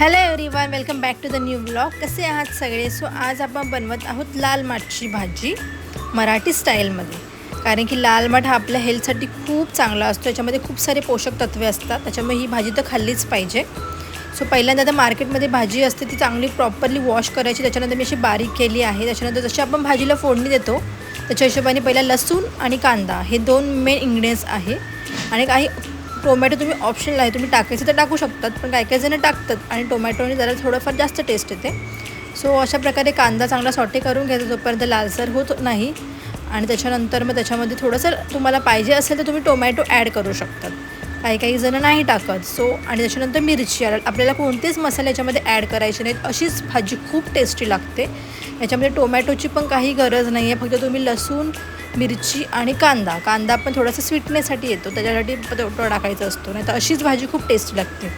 Hello everyone, welcome back to the new blog. कसे आहात सगळे? सो आज आपण बनवत आहोत लाल माठची भाजी मराठी स्टाईलमध्ये. कारण की लाल माठ हा आपल्या हेल्थसाठी खूप चांगला असतो. याच्यामध्ये खूप सारे पोषक तत्वे असतात, त्याच्यामुळे ही भाजी तर खाल्लीच पाहिजे. सो पहिल्यांदा तर मार्केटमध्ये भाजी असते ती चांगली प्रॉपरली वॉश करायची. त्याच्यानंतर मी अशी बारीक केली आहे. त्याच्यानंतर जशी आपण भाजीला फोडणी देतो त्याच्या हिशोबाने पहिला लसूण आणि कांदा हे 2 मेन इंग्रेडियंट्स आहे. आणि काही टोमॅटो तुम्ही ऑप्शनल आहे, तुम्ही टाकायचं तर टाकू शकतात, पण काही काही जण टाकतात आणि टोमॅटोने जरा थोडंफार जास्त टेस्ट येते. सो अशा प्रकारे कांदा चांगला सॉटे करून घ्यायचा जोपर्यंत लालसर होत नाही. आणि त्याच्यानंतर मग त्याच्यामध्ये थोडंसं तुम्हाला पाहिजे असेल तर तुम्ही टोमॅटो ॲड करू शकतात, काही काही जण नाही टाकत. सो आणि त्याच्यानंतर मिरची, आपल्याला कोणतेच मसाले याच्यामध्ये ॲड करायचे नाहीत. अशीच भाजी खूप टेस्टी लागते. याच्यामध्ये टोमॅटोची पण काही गरज नाही आहे, फक्त तुम्ही लसूण, मिरची आणि कांदा पण थोडासा स्वीटनेससाठी येतो, त्याच्यासाठी तो टाकायचा असतो, नाही तर अशीच भाजी खूप टेस्टी लागते.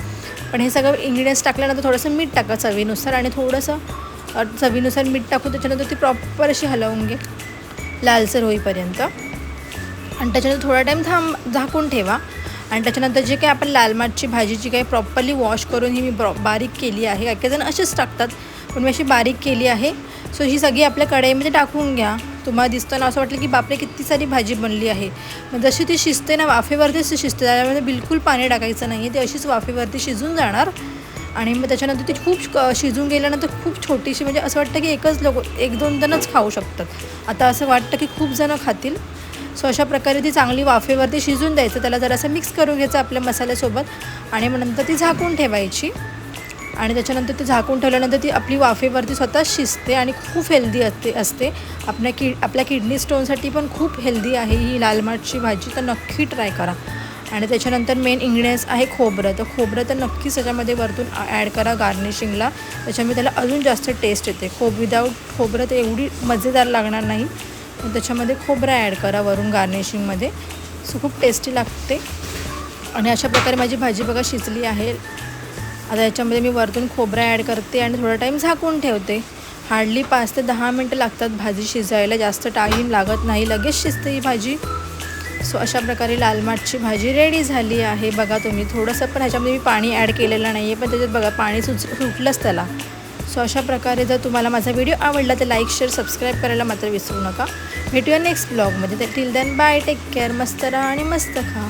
पण हे सगळं इंग्रेडियंट्स टाकल्यानंतर थोडंसं मीठ टाका चवीनुसार, आणि थोडंसं चवीनुसार मीठ टाकून त्याच्यानंतर ती प्रॉपर अशी हलवून घे लालसर होईपर्यंत. आणि त्याच्यानंतर थोडा टाईम झाकून ठेवा. आणि त्याच्यानंतर जे काही आपण लाल माठची भाजी जी काही प्रॉपरली वॉश करून ही मी बारीक केली आहे, काही जण असेच टाकतात, पण मी अशी बारीक केली आहे. सो ही सगळी आपल्या कढईमध्ये टाकून घ्या. तुम्हाला दिसताना असं वाटलं की बापरे किती सारी भाजी बनली आहे. मग जशी ती शिजते ना, वाफेवरतीच शिजते, त्याच्यामध्ये बिलकुल पाणी टाकायचं नाही आहे, ती अशीच वाफेवरती शिजून जाणार. आणि मग त्याच्यानंतर ती खूप शिजून गेल्यानंतर खूप छोटीशी, म्हणजे असं वाटतं की एक दोन जणच खाऊ शकतात. आता असं वाटतं की खूप जणं खातील. सो अशा प्रकारे ती चांगली वाफेवरती शिजून द्यायचं, त्याला जरासं मिक्स करून घ्यायचं आपल्या मसाल्यासोबत. आणि मग नंतर ती झाकून ठेवायची. आणि त्याच्यानंतर ती झाकून ठेवल्यानंतर ती आपली वाफेवरती स्वतः शिजते आणि खूप हेल्दी असते. आपल्या किडनी स्टोनसाठी पण खूप हेल्दी आहे ही लाल माठची भाजी, तर नक्की ट्राय करा. आणि त्याच्यानंतर मेन इंग्रेडियंट्स आहे खोबरं. तर खोबरं तर नक्कीच त्याच्यामध्ये वरतून ॲड करा गार्निशिंगला, त्याच्यामुळे त्याला अजून जास्त टेस्ट येते. विदाऊट खोबरं तर एवढी मजेदार लागणार नाही. त्याच्यामध्ये खोबरं ॲड करा वरून गार्निशिंगमध्ये, सो खूप टेस्टी लागते. आणि अशा प्रकारे माझी भाजी बघा शिजली आहे. आता याच्यामध्ये मी वरतून खोबरं ॲड करते आणि थोडा टाईम झाकून ठेवते. हार्डली 5 ते 10 मिनटं लागतात भाजी शिजायला, जास्त टाईम लागत नाही, लगेच शिजते ही भाजी. सो अशा प्रकारे लाल माठची भाजी रेडी झाली आहे. बघा तुम्ही, थोडंसं पण ह्याच्यामध्ये मी पाणी ॲड केलेलं नाही आहे, पण त्याच्यात बघा पाणी सुटलंच त्याला. सो अशा प्रकारे जर तुम्हाला माझा व्हिडिओ आवडला तर लाईक, शेअर, सबस्क्राईब करायला मात्र विसरू नका. भेटूया नेक्स्ट ब्लॉगमध्ये. तर till then bye, take care, मस्त राहा आणि मस्त खा.